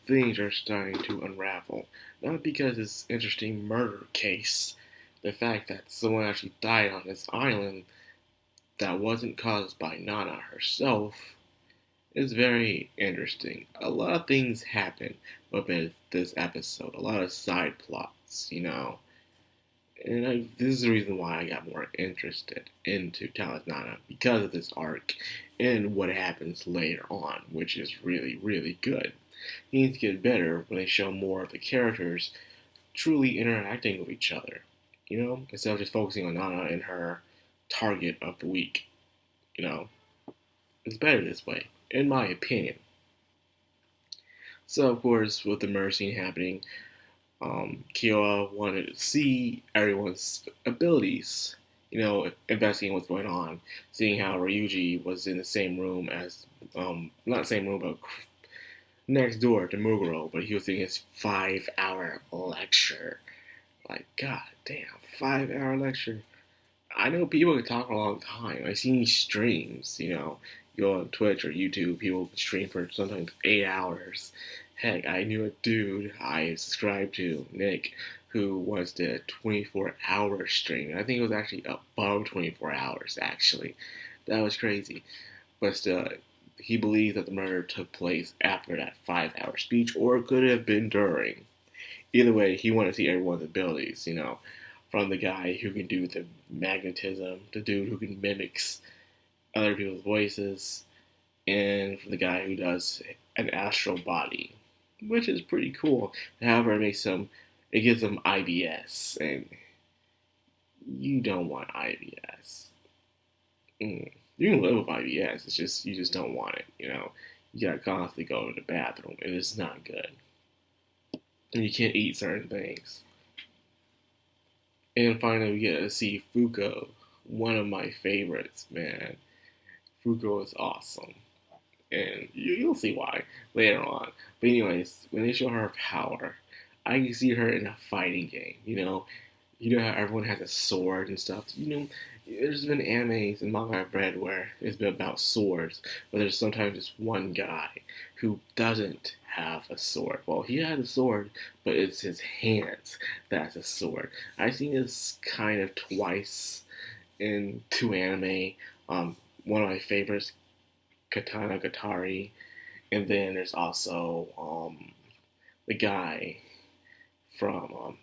things are starting to unravel. Not because it's an interesting murder case, the fact that someone actually died on this island that wasn't caused by Nana herself is very interesting. A lot of things happen within this episode, a lot of side plots. And this is the reason why I got more interested into Talentless Nana because of this arc and what happens later on, which is really, really good. It needs to get better when they show more of the characters truly interacting with each other, instead of just focusing on Nana and her target of the week. You know, it's better this way, in my opinion. So, of course, with the murder scene happening, Kyoa wanted to see everyone's abilities, investigating what's going on, seeing how Ryuji was in the same room as, not same room, but next door to Muguro, but he was doing his 5 hour lecture. Like, god damn, 5 hour lecture. I know people can talk a long time. I've seen these streams, you go on Twitch or YouTube, people stream for sometimes 8 hours. Heck, I knew a dude I subscribed to, Nick, who was the 24-hour stream. I think it was actually above 24 hours, actually. That was crazy. But still, he believes that the murder took place after that 5 hour speech, or it could have been during. Either way, he wanted to see everyone's abilities, from the guy who can do the magnetism, the dude who can mimics other people's voices, and from the guy who does an astral body, which is pretty cool. However, it gives them IBS, and you don't want IBS. You can live with IBS. It's just you just don't want it. You gotta constantly go to the bathroom, and it's not good. And you can't eat certain things. And finally, we get to see Fuko, one of my favorites, man. Fuko is awesome. And you'll see why later on. But anyways, when they show her power, I can see her in a fighting game. You know how everyone has a sword and stuff. There's been animes and manga I've read where it's been about swords, but there's sometimes just one guy who doesn't have a sword. Well, he has a sword, but it's his hands that's a sword. I've seen this kind of twice in two anime. One of my favorites, Katana Gatari, and then there's also the guy from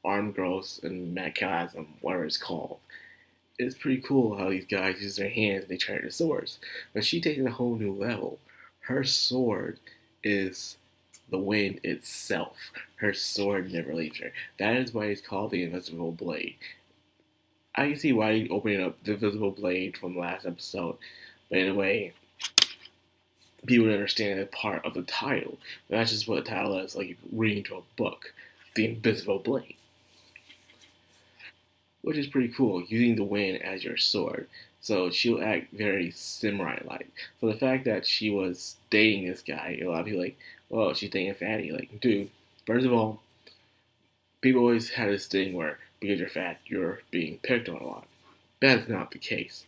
Arm Gross and Madcrownxox, whatever it's called. It's pretty cool how these guys use their hands and they turn into swords. But she takes it a whole new level. Her sword is the wind itself. Her sword never leaves her. That is why it's called the Invisible Blade. I can see why you opening up the Invisible Blade from the last episode, but in a way, people would understand that part of the title. That's just what the title is, like reading to a book, The Invisible Blade. Which is pretty cool, using the wind as your sword. So she'll act very samurai-like. So the fact that she was dating this guy, a lot of people like, well, she's dating a fatty. Like, dude, first of all, people always had this thing where because you're fat, you're being picked on a lot. That's not the case.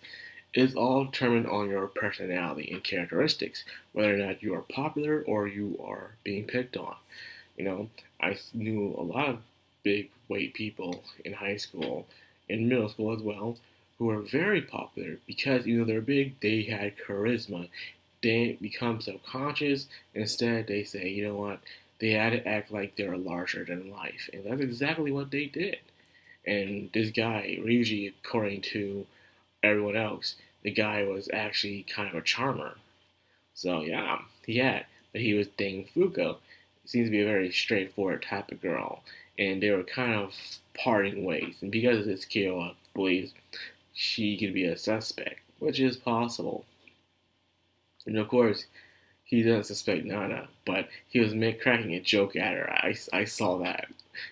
It's all determined on your personality and characteristics, whether or not you are popular or you are being picked on. I knew a lot of big weight people in high school, in middle school as well, who were very popular because even though they're big, they had charisma. They didn't become self-conscious. Instead, they say, you know what? They had to act like they were larger than life, and that's exactly what they did. And this guy, Ryuji, according to everyone else, the guy was actually kind of a charmer. So yeah, but he was dating Fuko. Seems to be a very straightforward type of girl, and they were kind of parting ways. And because of this, Kyo believes she could be a suspect, which is possible. And of course, he doesn't suspect Nana, but he was cracking a joke at her. I saw that.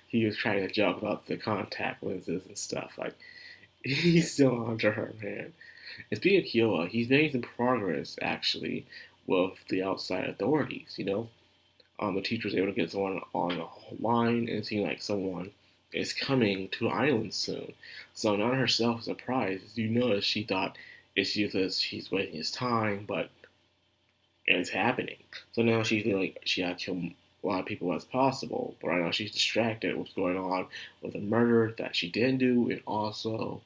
He was cracking a joke about the contact lenses and stuff. Like, he's still onto her, man. And speaking of Kyoa, he's making some progress, actually, with the outside authorities, the teacher was able to get someone on the line, and it seemed like someone is coming to the island soon. So Nana herself was surprised. You notice she thought it's useless, she's wasting his time, but and it's happening. So now she's feeling like she got to kill a lot of people as possible. But right now she's distracted with what's going on with a murder that she didn't do, and also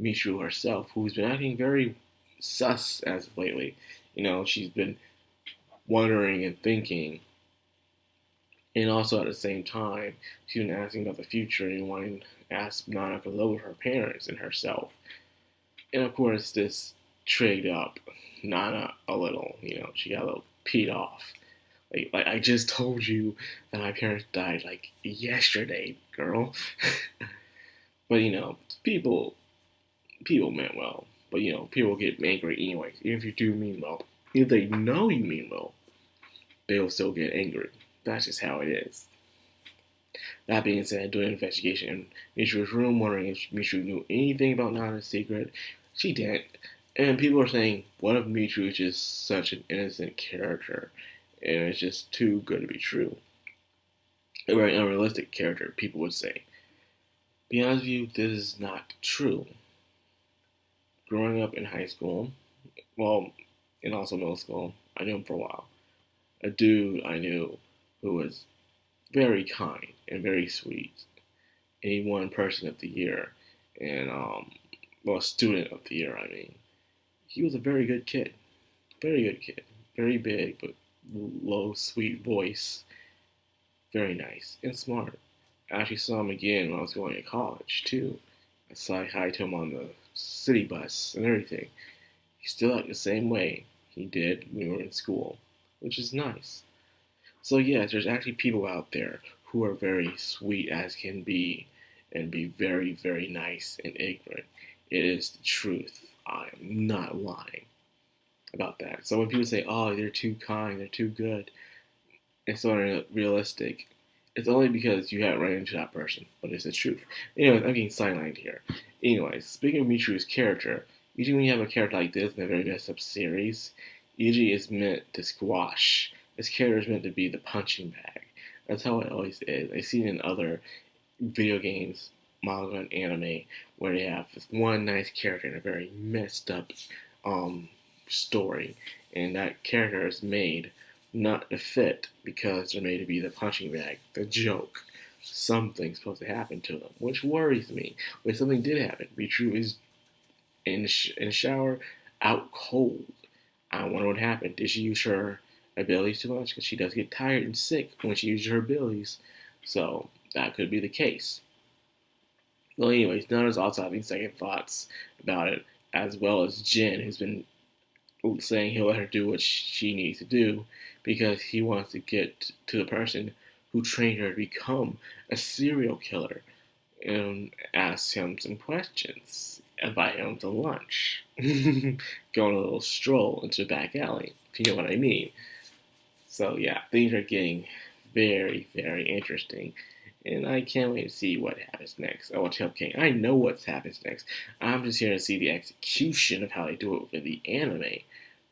Michiru herself, who's been acting very sus as of lately. She's been wondering and thinking, and also at the same time, she's been asking about the future and wanting to ask Nanaka love her parents and herself. And of course, this triggered up Nana a little. She got a little peed off. Like I just told you that my parents died like yesterday, girl. But people meant well. But people get angry anyway. Even if you do mean well, if they know you mean well, they'll still get angry. That's just how it is. That being said, doing an investigation in Michiru's room, wondering if Michiru knew anything about Nana's secret. She didn't. And people are saying, what if Michiru is just such an innocent character? And it's just too good to be true. A very unrealistic character, people would say. To be honest with you, this is not true. Growing up in high school, well, and also middle school, I knew him for a while. A dude I knew who was very kind and very sweet. And he won Person of the Year. And, Student of the Year, I mean. He was a very good kid. Very good kid. Very big, but low, sweet voice. Very nice and smart. I actually saw him again when I was going to college, too. I saw hi to him on the city bus and everything. He still acted the same way he did when we were in school, which is nice. So yes, there's actually people out there who are very sweet as can be and be very, very nice and ignorant. It is the truth. I am not lying about that. So when people say, oh, they're too kind, they're too good, it's so unrealistic, it's only because you haven't run into that person, but it's the truth. Anyways, I'm getting sidelined here. Anyways, speaking of Michiru's character, usually when you have a character like this in a very messed up series, usually it's meant to squash. This character is meant to be the punching bag. That's how it always is. I've seen it in other video games, manga, and anime where they have this one nice character in a very messed up story, and that character is made not to fit because they're made to be the punching bag, the joke. Something's supposed to happen to them, which worries me. But something did happen. Michiru is in the shower, out cold. I wonder what happened. Did she use her abilities too much? Because she does get tired and sick when she uses her abilities. So that could be the case. Well, anyways, Nana's also having second thoughts about it, as well as Jin, who's been saying he'll let her do what she needs to do because he wants to get to the person who trained her to become a serial killer and ask him some questions, invite him to lunch, go on a little stroll into the back alley, if you know what I mean. So yeah, things are getting very, very interesting. And I can't wait to see what happens next. Oh, Tail King, I know what happens next. I'm just here to see the execution of how they do it with the anime.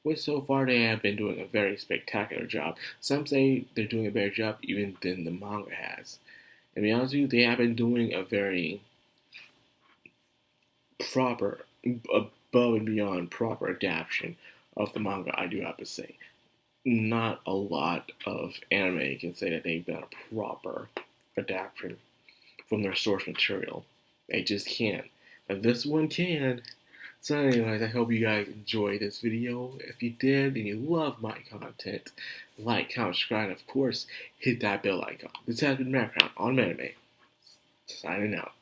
Which so far they have been doing a very spectacular job. Some say they're doing a better job even than the manga has. And to be honest with you, they have been doing a very proper, above and beyond proper adaptation of the manga, I do have to say. Not a lot of anime can say that they've done a proper adaptation from their source material. They just can't. But this one can. So anyways, I hope you guys enjoyed this video. If you did and you love my content, like, comment, subscribe, and of course, hit that bell icon. This has been Madcrownxox on Anime. Signing out.